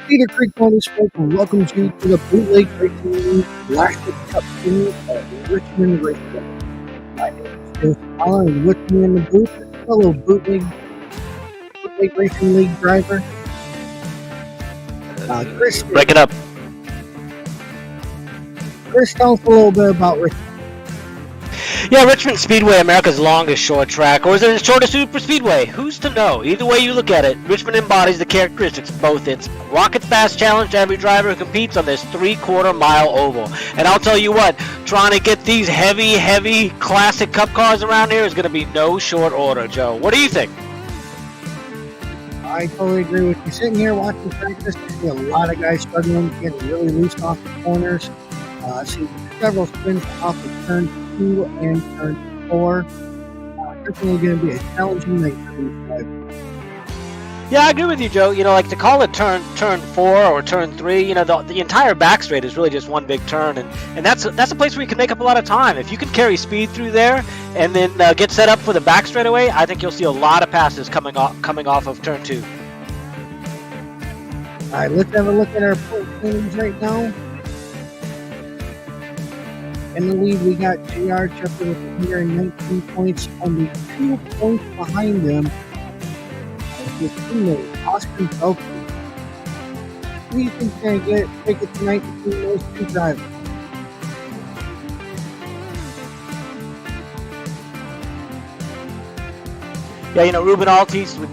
Cedar Creek Motorsports welcomes you to the Bootleg Racing League Plastic Cup Series at Richmond Raceway. My name is Joe Spalla, and with me in the booth is fellow Bootleg Racing League driver, Chris. Break it up. Chris, tell us a little bit about Richmond. Yeah, Richmond Speedway, America's longest short track, or is it the shortest super speedway? Who's to know? Either way you look at it, Richmond embodies the characteristics of both its rocket fast challenge to every driver who competes on this 3/4 mile oval. And I'll tell you what, trying to get these heavy classic cup cars around here is going to be no short order, Joe. What do you think? I totally agree with you. Sitting here watching practice, I see a lot of guys struggling, getting really loose off the corners. I see several spins off of turn 2 and turn 4. Definitely going to be a challenging night for these drivers. Yeah, I agree with you, Joe. You know, like to call it turn 4 or turn 3, you know, the entire back straight is really just one big turn, and that's a place where you can make up a lot of time. If you can carry speed through there and then get set up for the back straightaway, I think you'll see a lot of passes coming off of turn 2. All right, let's have a look at our point standings right now. In the lead, we got JR Chipper with 119 points, only 2 points behind him. His teammate, Austin Felton. Who do you think is going to take it tonight between those two drivers? Yeah, you know, Ruben Altice with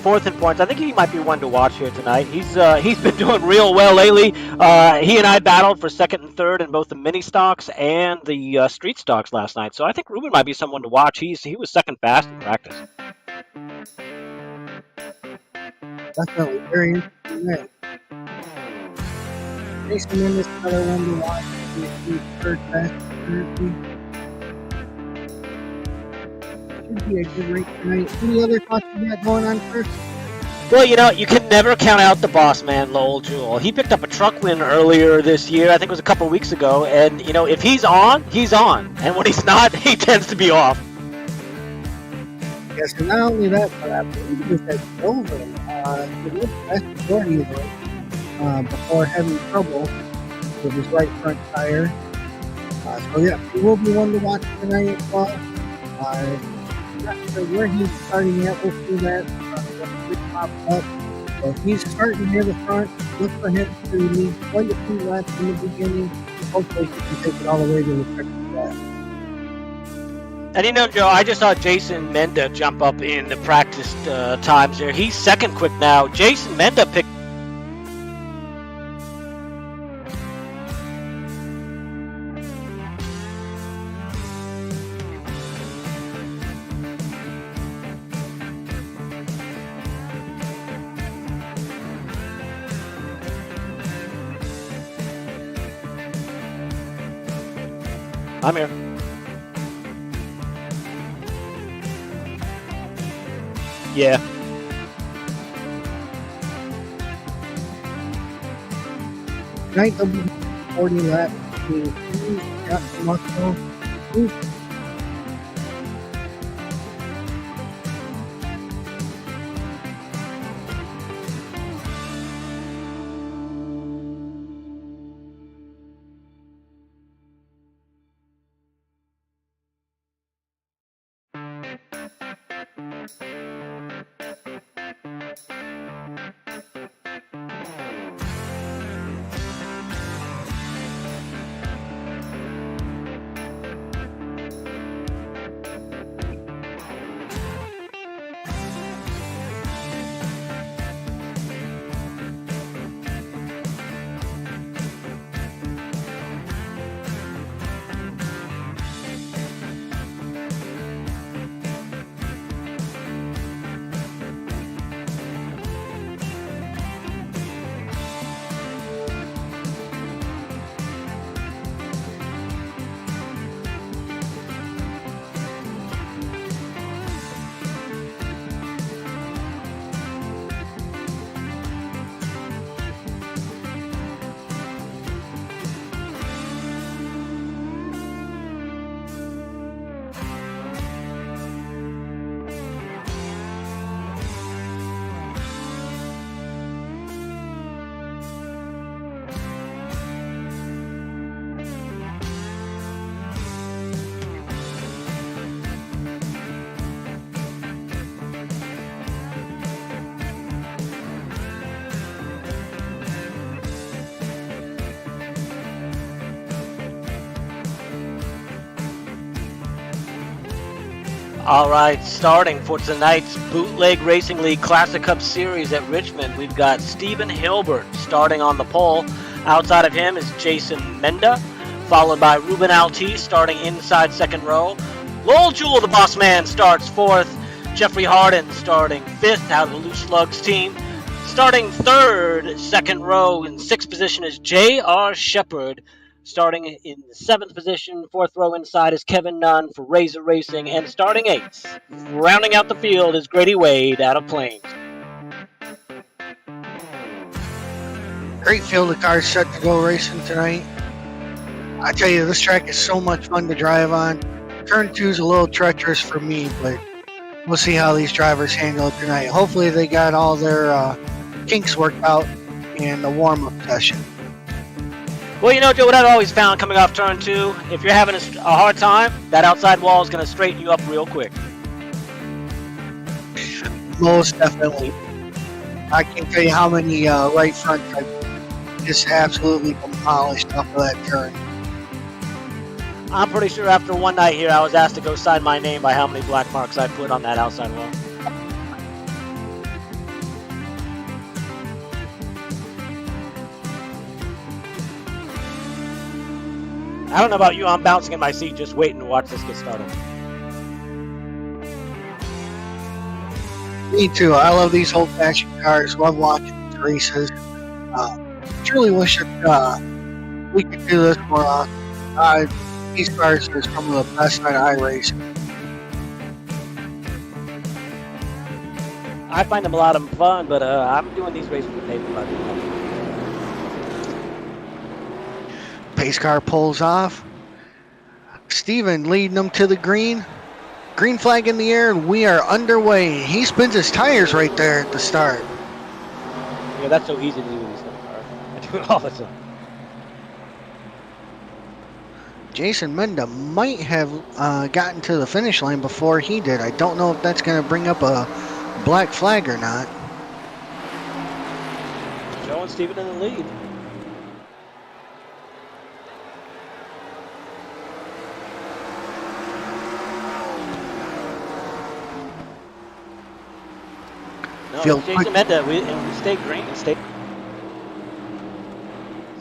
4th in points. I think he might be one to watch here tonight. He's been doing real well lately. He and I battled for 2nd and 3rd in both the mini stocks and the street stocks last night. So I think Ruben might be someone to watch. He was 2nd fast in practice. Definitely very interesting night. Jason Mendes, another one to watch. He's 3rd fast currently. Should be a good race tonight. Any other thoughts you got going on first? Well, you know, you can never count out the boss man, Lowell Jewell. He picked up a truck win earlier this year. I think it was a couple weeks ago. And, you know, if he's on, he's on. And when he's not, he tends to be off. Yes, and not only that, but I believe he was at Dover. He looked best majority of it before having trouble with his right front tire. So, yeah, he will be one to watch tonight as well. Not sure where he's starting at. We'll see that pop up. So if he's starting near the front, look for him to lead 1 to 2 laps in the beginning. Hopefully he can take it all the way to the second lap. And you know, Joe, I just saw Jason Menda jump up in the practice times here. He's 2nd quick now. Jason Menda picked. I'm here. Yeah. Tonight there'll be 40 laps between Hughes, Scott Muscle, Hughes. All right, starting for tonight's Bootleg Racing League Classic Cup Series at Richmond, we've got Stephen Hilbert starting on the pole. Outside of him is Jason Menda, followed by Ruben Altice starting inside second row. Lowell Jewell, the boss man, starts fourth. Jeffrey Harden starting fifth out of the Loose Slugs team. Starting third, second row, in sixth position is J.R. Shepard. Starting in the seventh position, fourth row inside is Kevin Nunn for Razor Racing. And starting eighth, rounding out the field, is Grady Wade out of Plains. Great field of cars set to go racing tonight. I tell you, this track is so much fun to drive on. Turn 2 is a little treacherous for me, but we'll see how these drivers handle it tonight. Hopefully they got all their kinks worked out in the warm-up session. Well, you know, Joe, what I've always found coming off turn 2, if you're having a hard time, that outside wall is going to straighten you up real quick. Most definitely. I can't tell you how many right front I just absolutely demolished off of that turn. I'm pretty sure after one night here, I was asked to go sign my name by how many black marks I put on that outside wall. I don't know about you, I'm bouncing in my seat just waiting to watch this get started. Me too. I love these old-fashioned cars. Love watching these races. Truly wish that we could do this more often. These cars are some of the best at iRacing. I find them a lot of fun, but I'm doing these races with paper bucket. Pace car pulls off. Steven leading them to the green. Green flag in the air, and we are underway. He spins his tires right there at the start. Yeah, that's so easy to do with these little cars. I do it all the time. Jason Menda might have gotten to the finish line before he did. I don't know if that's going to bring up a black flag or not. Joe and Steven in the lead. No, Jason Menda, we stayed green.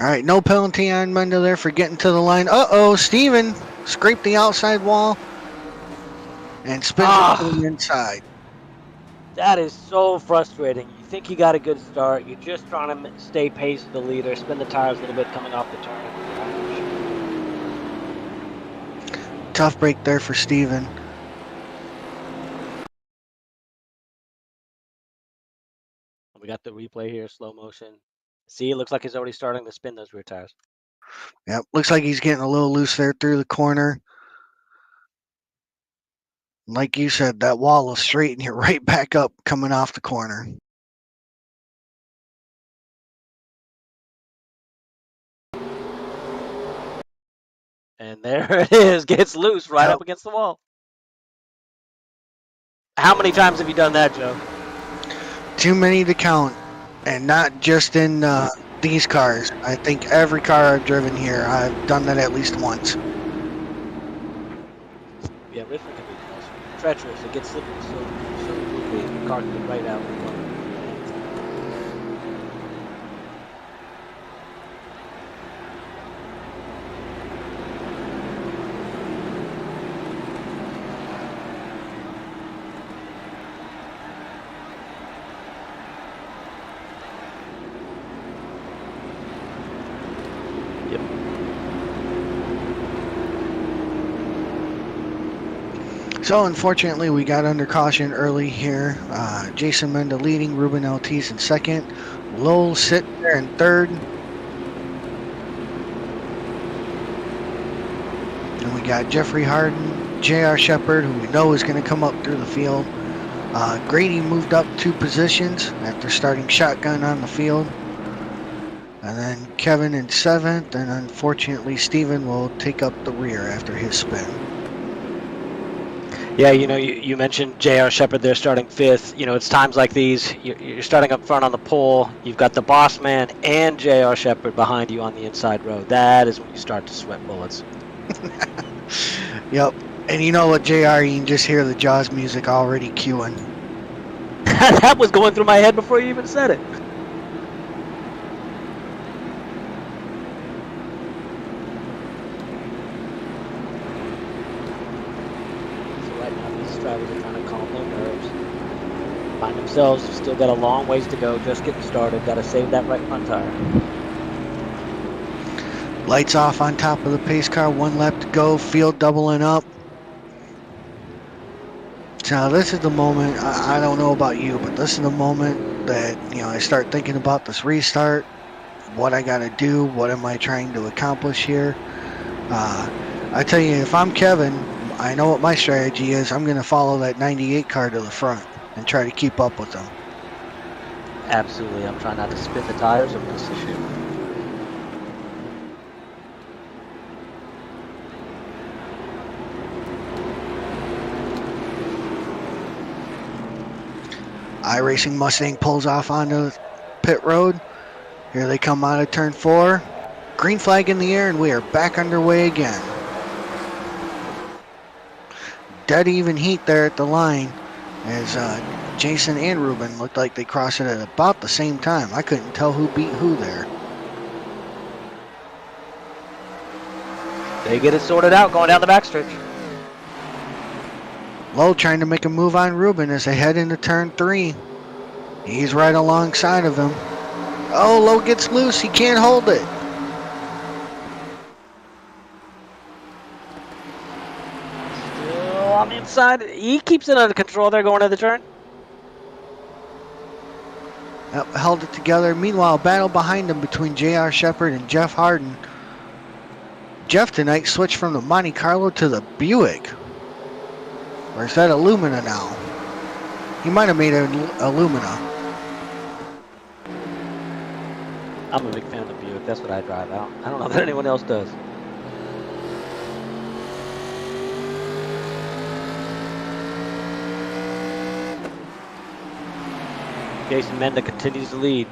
All right, no penalty on Menda there for getting to the line. Uh-oh, Steven scraped the outside wall and spins it to the inside. That is so frustrating. You think you got a good start. You're just trying to stay pace with the leader, spin the tires a little bit coming off the turn. Tough break there for Steven. We got the replay here, slow motion. See, it looks like he's already starting to spin those rear tires. Yep, looks like he's getting a little loose there through the corner. Like you said, that wall will straighten you right back up coming off the corner. And there it is, gets loose right up against the wall. How many times have you done that, Joe? Too many to count, and not just in these cars. I think every car I've driven here, I've done that at least once. Yeah, Richmond can be treacherous. It gets slippery so quickly. The car can get right out. So unfortunately, we got under caution early here. Jason Menda leading, Ruben Altice in second. Lowell sitting there in third. And we got Jeffrey Harden, J.R. Shepard, who we know is going to come up through the field. Grady moved up 2 positions after starting shotgun on the field. And then Kevin in 7th, and unfortunately Steven will take up the rear after his spin. Yeah, you know, you mentioned J.R. Shepard there starting 5th. You know, it's times like these, you're starting up front on the pole. You've got the boss man and J.R. Shepard behind you on the inside row. That is when you start to sweat bullets. Yep. And you know what, JR, you can just hear the Jaws music already cueing. That was going through my head before you even said it. So right now these drivers are trying to calm their nerves. Find themselves, still got a long ways to go, just getting started. Got to save that right front tire. Lights off on top of the pace car, 1 lap to go, field doubling up. So this is the moment, I don't know about you, but this is the moment that, I start thinking about this restart, what I got to do, what am I trying to accomplish here. I tell you, if I'm Kevin, I know what my strategy is. I'm going to follow that 98 car to the front and try to keep up with them. Absolutely, I'm trying not to spin the tires over this issue. iRacing Mustang pulls off onto pit road. Here they come out of turn 4. Green flag in the air, and we are back underway again. Dead even heat there at the line as Jason and Ruben looked like they crossed it at about the same time. I couldn't tell who beat who there. They get it sorted out going down the backstretch. Lowe trying to make a move on Ruben as they head into turn 3. He's right alongside of him. Oh, Lowe gets loose. He can't hold it. Still on the inside. He keeps it under control there going to the turn. Yep, held it together. Meanwhile, battle behind him between J.R. Shepard and Jeff Harden. Jeff tonight switched from the Monte Carlo to the Buick. Or is that Illumina now? He might have made it Illumina. I'm a big fan of the Buick. That's what I drive out. I don't know that anyone else does. Jason Menda continues to lead.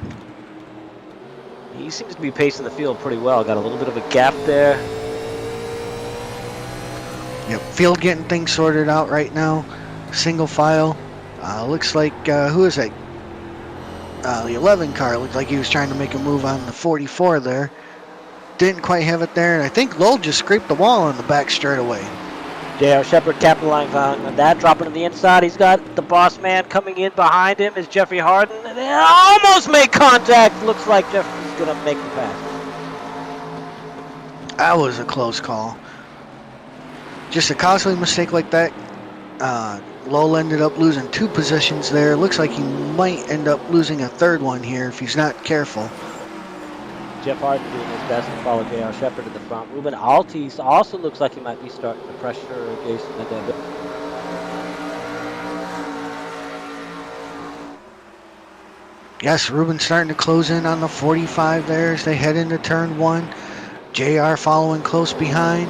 He seems to be pacing the field pretty well. Got a little bit of a gap there. Yep, field getting things sorted out right now. Single file. Looks like, who is that? The 11 car looked like he was trying to make a move on the 44 there. Didn't quite have it there, and I think Lowell just scraped the wall on the back straightaway. J.R. Shepard capitalizing on that, dropping to the inside. He's got the boss man coming in behind him is Jeffrey Harden. And they almost make contact. Looks like Jeffrey's going to make the pass. That was a close call. Just a costly mistake like that. Lowell ended up losing 2 positions there. Looks like he might end up losing a 3rd one here if he's not careful. Jeff Harden doing his best to follow J.R. Shepard in the front. Ruben Altis also looks like he might be starting to pressure Jason a bit. Yes, Ruben's starting to close in on the 45 there as they head into turn 1. JR following close behind,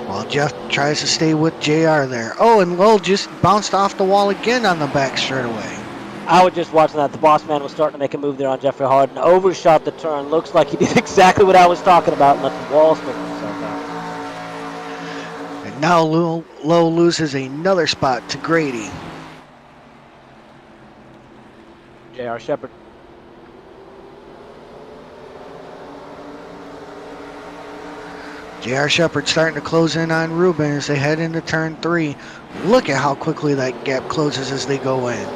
while Jeff tries to stay with JR there. Oh, and Lowell just bounced off the wall again on the back straightaway. I was just watching that. The boss man was starting to make a move there on Jeffrey Harden. Overshot the turn. Looks like he did exactly what I was talking about and let the wall stick himself out. And now Lowe loses another spot to Grady. J.R. Shepard. J.R. Shepard starting to close in on Ruben as they head into turn 3. Look at how quickly that gap closes as they go in.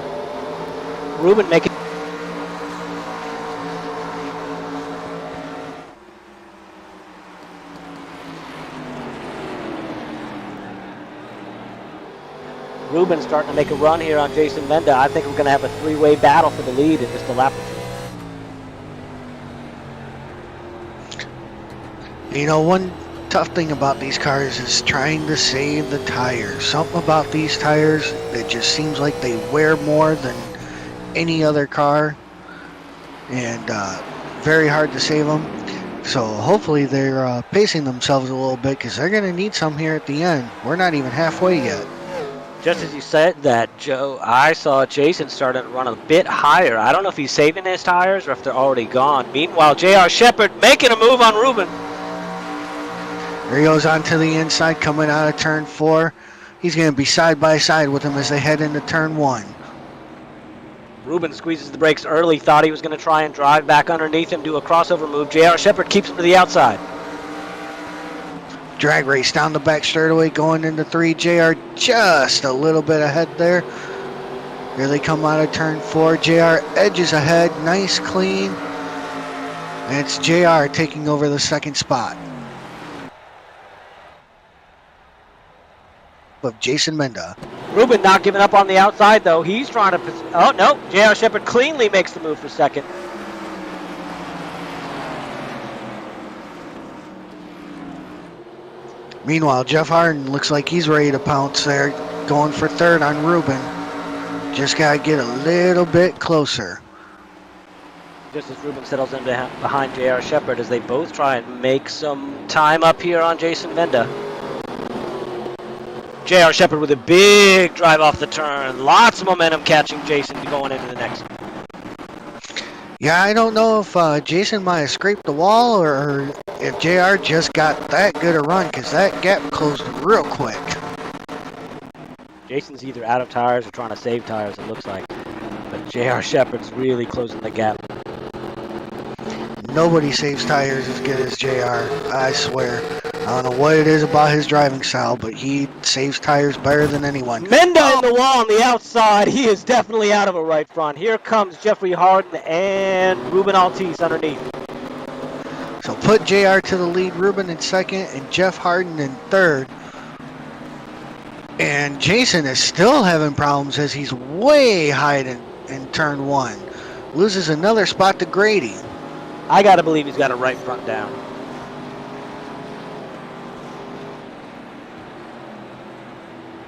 Ruben making. Ruben starting to make a run here on Jason Menda. I think we're going to have a 3-way battle for the lead in just a lap or two. You know, one tough thing about these cars is trying to save the tires. Something about these tires that just seems like they wear more than any other car, and very hard to save them. So hopefully they're pacing themselves a little bit because they're going to need some here at the end. We're not even halfway yet. Just as you said that, Joe, I saw Jason starting to run a bit higher. I don't know if he's saving his tires or if they're already gone. Meanwhile, J.R. Shepard making a move on Ruben. There he goes onto the inside, coming out of turn 4. He's going to be side by side with him as they head into turn 1. Ruben squeezes the brakes early, thought he was going to try and drive back underneath him, do a crossover move. J.R. Shepherd keeps him to the outside. Drag race down the back straightaway going into 3. JR just a little bit ahead there. Here they come out of turn 4. JR edges ahead, nice clean. And it's JR taking over the second spot of Jason Menda. Ruben not giving up on the outside, though. He's trying to... Oh, no. J.R. Shepherd cleanly makes the move for second. Meanwhile, Jeff Harden looks like he's ready to pounce there, going for third on Ruben. Just got to get a little bit closer. Just as Ruben settles in behind J.R. Shepherd as they both try and make some time up here on Jason Menda. J.R. Shepherd with a big drive off the turn. Lots of momentum catching Jason going into the next. Yeah, I don't know if Jason might have scraped the wall or if JR just got that good a run, because that gap closed real quick. Jason's either out of tires or trying to save tires, it looks like. But J.R. Shepherd's really closing the gap. Nobody saves tires as good as JR, I swear. I don't know what it is about his driving style, but he saves tires better than anyone. Menda in the wall on the outside. He is definitely out of a right front. Here comes Jeffrey Harden and Ruben Altice underneath. So put JR to the lead, Ruben in second, and Jeff Harden in third. And Jason is still having problems as he's way high in turn 1. Loses another spot to Grady. I got to believe he's got a right front down.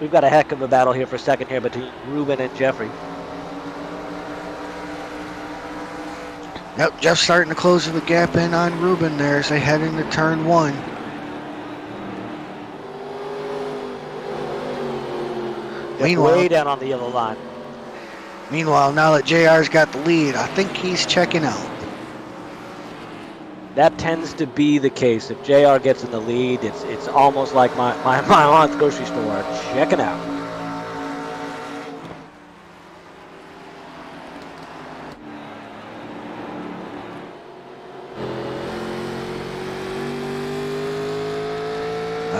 We've got a heck of a battle here for second here between Ruben and Jeffrey. Yep, Jeff's starting to close the gap in on Ruben there as they head into turn 1. Meanwhile, way down on the yellow line. Meanwhile, now that JR's got the lead, I think he's checking out. That tends to be the case. If JR gets in the lead, it's almost like my mile at the grocery store. Checking out.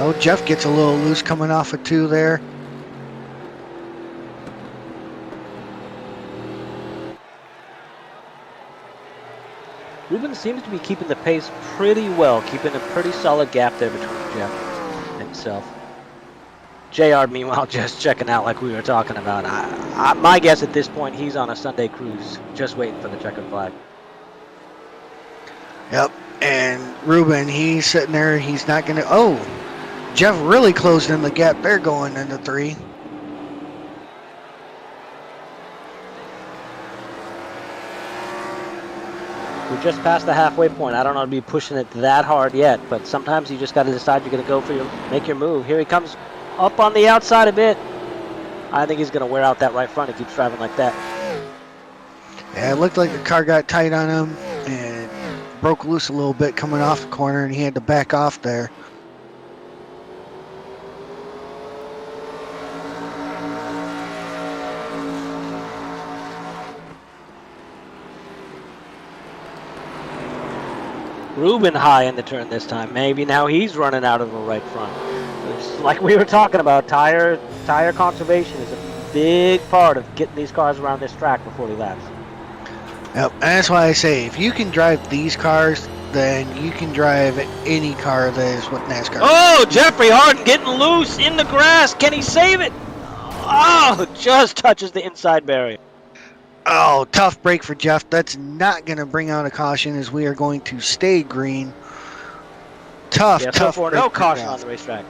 Oh, Jeff gets a little loose coming off of 2 there. Ruben seems to be keeping the pace pretty well, keeping a pretty solid gap there between Jeff and himself. JR, meanwhile, just checking out like we were talking about. My guess at this point, he's on a Sunday cruise, just waiting for the checkered flag. Yep, and Ruben, he's sitting there. He's not going to... Oh, Jeff really closed in the gap there going into 3. We're just past the halfway point. I don't know to be pushing it that hard yet, but sometimes you just got to decide you're going to go for make your move. Here he comes up on the outside a bit. I think he's going to wear out that right front if he keeps driving like that. Yeah, it looked like the car got tight on him and broke loose a little bit coming off the corner, and he had to back off there. Ruben high in the turn this time. Maybe now he's running out of a right front. It's like we were talking about, tire conservation is a big part of getting these cars around this track for 40 laps. Yep, and that's why I say if you can drive these cars, then you can drive any car that is what NASCAR. Oh, Jeffrey Harden getting loose in the grass. Can he save it? Oh, just touches the inside barrier. Oh, tough break for Jeff. That's not going to bring out a caution as we are going to stay green. Tough so break for no caution Jeff on the racetrack.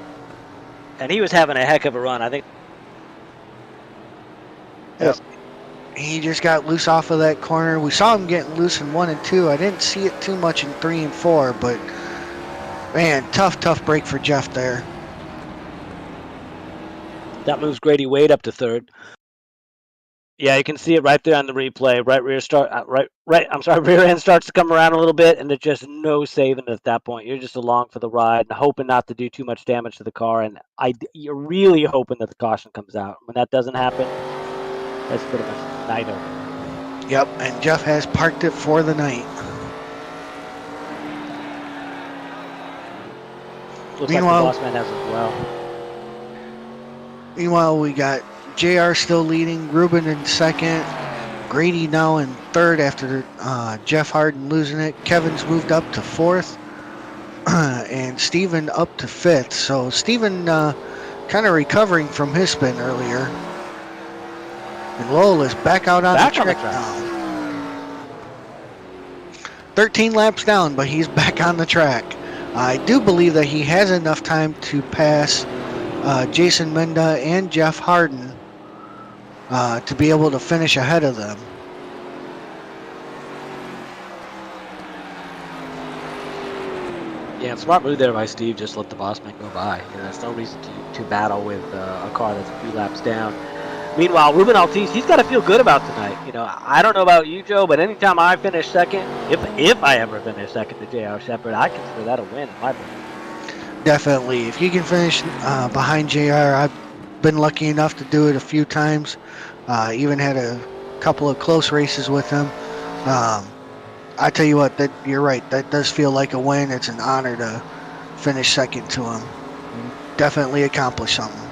And he was having a heck of a run, I think. Yep. He just got loose off of that corner. We saw him getting loose in 1 and 2. I didn't see it too much in 3 and 4, but man, tough break for Jeff there. That moves Grady Wade up to third. Yeah, you can see it right there on the replay. Rear end starts to come around a little bit, and there's just no saving it at that point. You're just along for the ride and hoping not to do too much damage to the car, and you're really hoping that the caution comes out. When that doesn't happen, that's pretty much night over. Yep, and Jeff has parked it for the night. Looks like the boss man has as well. Meanwhile, we got JR still leading, Ruben in second, Grady now in third after Jeff Harden losing it. Kevin's moved up to fourth, and Steven up to fifth. So Steven kind of recovering from his spin earlier. And Lowell is back out on the track now. 13 laps down, but he's back on the track. I do believe that he has enough time to pass Jason Menda and Jeff Harden to be able to finish ahead of them. Yeah, smart move there by Steve. Just let the boss man go by. You know, there's no reason to battle with a car that's a few laps down. Meanwhile, Ruben Altice, he's got to feel good about tonight. You know, I don't know about you, Joe, but anytime I finish second, if I ever finish second to J.R. Shepard, I consider that a win in my book. Definitely. If you can finish behind JR, I've been lucky enough to do it a few times. Even had a couple of close races with him. I tell you what, that you're right. That does feel like a win. It's an honor to finish second to him. Definitely accomplished something.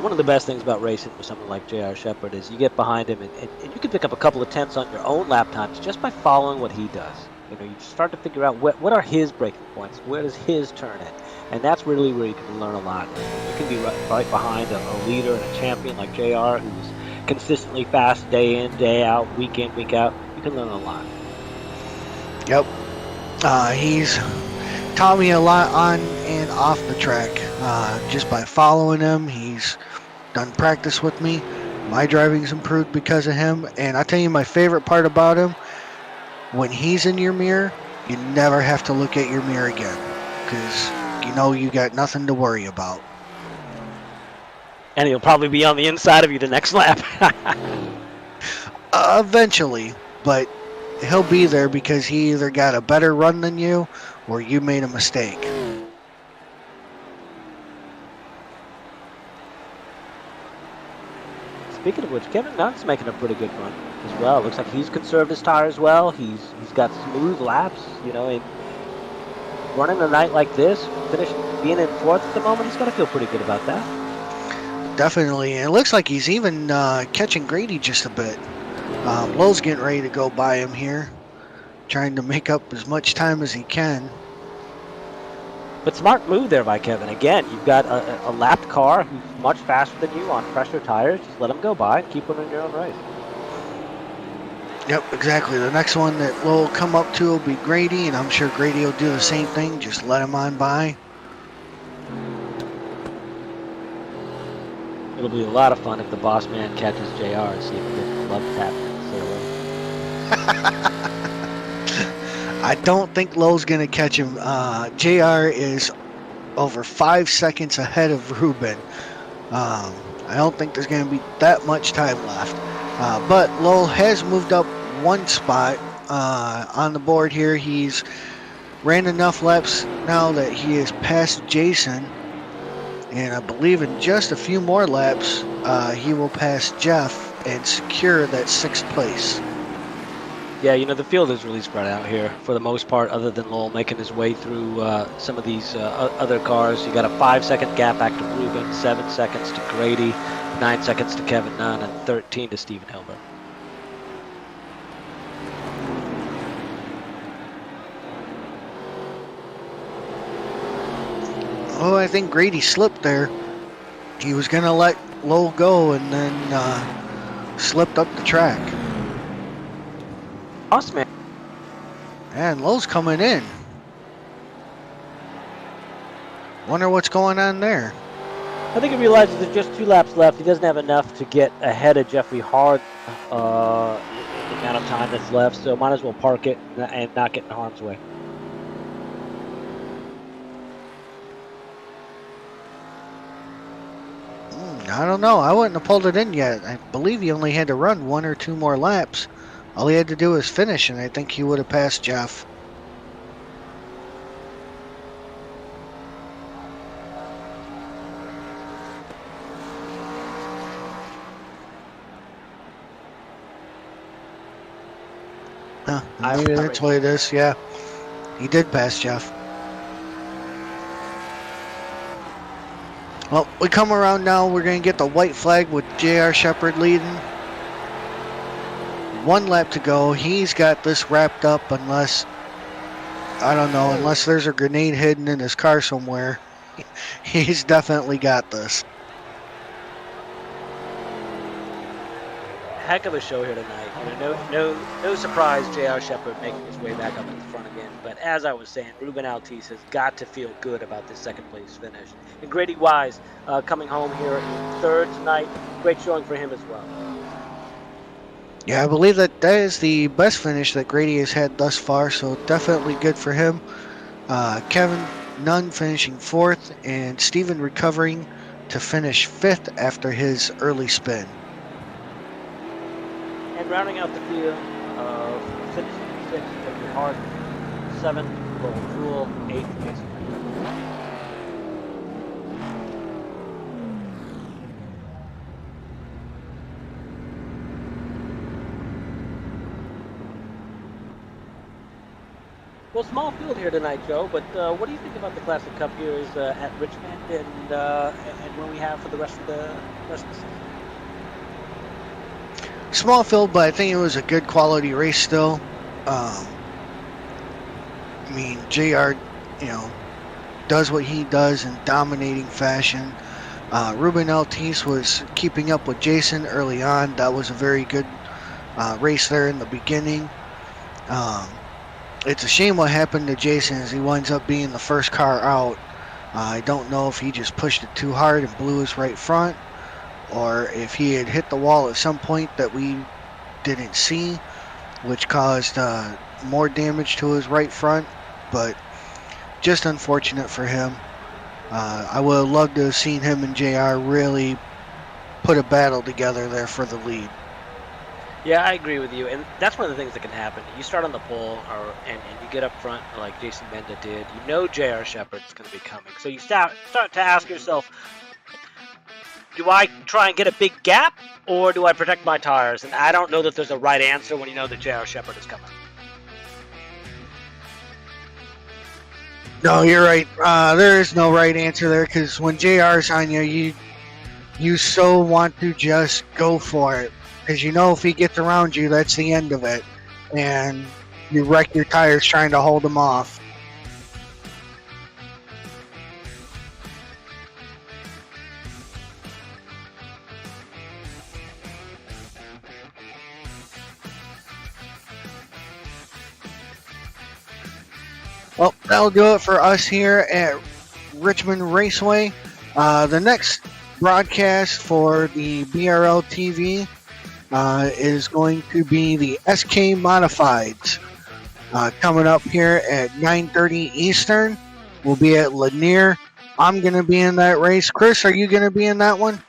One of the best things about racing with someone like J.R. Shepard is you get behind him and you can pick up a couple of tenths on your own lap times just by following what he does. You know, you start to figure out what are his breaking points, where does his turn in, and that's really where you can learn a lot. You can be right behind a leader and a champion like JR, who's consistently fast day in, day out, week in, week out. You can learn a lot. Yep. He's taught me a lot on and off the track. Just by following him, he's done practice with me. My driving's improved because of him. And I tell you, my favorite part about him, when he's in your mirror, you never have to look at your mirror again, because you know you got nothing to worry about. And he'll probably be on the inside of you the next lap. Eventually, but he'll be there because he either got a better run than you or you made a mistake. Speaking of which, Kevin Nunn's making a pretty good run as well. Looks like he's conserved his tires well. He's got smooth laps, you know, and running a night like this, being in fourth at the moment, he's got to feel pretty good about that. Definitely, and it looks like he's even catching Grady just a bit. Lowell's getting ready to go by him here, trying to make up as much time as he can. But smart move there by Kevin. Again, you've got a lapped car who's much faster than you on fresher tires. Just let him go by and keep running your own race. Yep, exactly. The next one that Lowell will come up to will be Grady, and I'm sure Grady will do the same thing. Just let him on by. It'll be a lot of fun if the boss man catches JR and see if he gets the love tap. I don't think Lowell's going to catch him. JR is over 5 seconds ahead of Ruben. I don't think there's going to be that much time left. But Lowell has moved up one spot on the board here. He's ran enough laps now that he has passed Jason. And I believe in just a few more laps, he will pass Jeff and secure that 6th place. Yeah, you know, the field is really spread out here for the most part, other than Lowell making his way through some of these other cars. You got a 5-second gap back to Ruben, 7 seconds to Grady, 9 seconds to Kevin Nunn, and 13 to Stephen Hilbert. Oh, I think Grady slipped there. He was going to let Lowell go and then slipped up the track. Awesome, man. And Lowell's coming in. Wonder what's going on there. I think he realizes there's just 2 laps left. He doesn't have enough to get ahead of Jeffrey Hard the amount of time that's left, so might as well park it and not get in harm's way. I don't know. I wouldn't have pulled it in yet. I believe he only had to run 1 or 2 more laps. All he had to do was finish, and I think he would have passed Jeff. Huh, maybe that's what it is. Yeah, he did pass Jeff. Well, we come around now. We're going to get the white flag with J.R. Shepard leading. 1 lap to go. He's got this wrapped up unless, I don't know, unless there's a grenade hidden in his car somewhere. He's definitely got this. Heck of a show here tonight. You know, no surprise, J.R. Shepard making his way back up to the front again. But as I was saying, Ruben Altice has got to feel good about this second place finish. And Grady Wise coming home here in 3rd tonight. Great showing for him as well. Yeah, I believe that is the best finish that Grady has had thus far, so definitely good for him. Kevin Nunn finishing 4th, and Steven recovering to finish 5th after his early spin. And rounding out the field of finishing 6th, Victor Hart, 7th, Roland Jewell, 8th, Mason. Well, small field here tonight, Joe, but what do you think about the Classic Cup here at Richmond and what we have for the rest of the season? Small field, but I think it was a good quality race still. I mean, JR, does what he does in dominating fashion. Ruben Altice was keeping up with Jason early on. That was a very good race there in the beginning. It's a shame what happened to Jason as he winds up being the first car out. I don't know if he just pushed it too hard and blew his right front, or if he had hit the wall at some point that we didn't see, which caused more damage to his right front, but just unfortunate for him. I would have loved to have seen him and JR really put a battle together there for the lead. Yeah, I agree with you, and that's one of the things that can happen. You start on the pole, and you get up front like Jason Benda did. You know J.R. Shepard's going to be coming, so you start to ask yourself, do I try and get a big gap, or do I protect my tires? And I don't know that there's a right answer when you know that J.R. Shepard is coming. No, you're right. There is no right answer there, because when JR's on you, you so want to just go for it. Because you know if he gets around you, that's the end of it. And you wreck your tires trying to hold him off. Well, that'll do it for us here at Richmond Raceway. The next broadcast for the BRL TV is going to be the SK Modifieds coming up here at 9:30 Eastern. We'll be at Lanier. I'm going to be in that race. Chris, are you going to be in that one?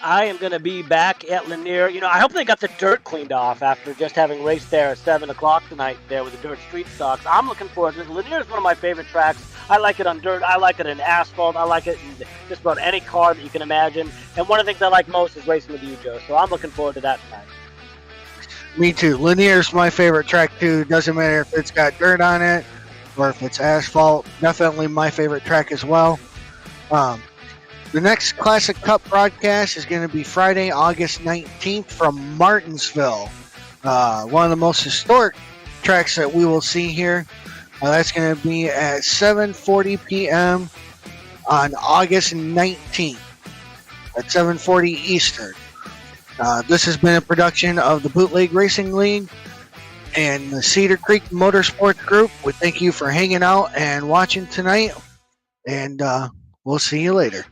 I am going to be back at Lanier. You know, I hope they got the dirt cleaned off after just having raced there at 7 o'clock tonight there with the dirt street stocks. I'm looking forward to it. Lanier is one of my favorite tracks. I like it on dirt. I like it in asphalt. I like it in just about any car that you can imagine. And one of the things I like most is racing with you, Joe. So I'm looking forward to that tonight. Me too. Lanier's my favorite track too. Doesn't matter if it's got dirt on it or if it's asphalt. Definitely my favorite track as well. The next Classic Cup broadcast is going to be Friday, August 19th from Martinsville. One of the most historic tracks that we will see here. That's going to be at 7:40 p.m. on August 19th at 7:40 Eastern. This has been a production of the Bootleg Racing League and the Cedar Creek Motorsports Group. We thank you for hanging out and watching tonight, and we'll see you later.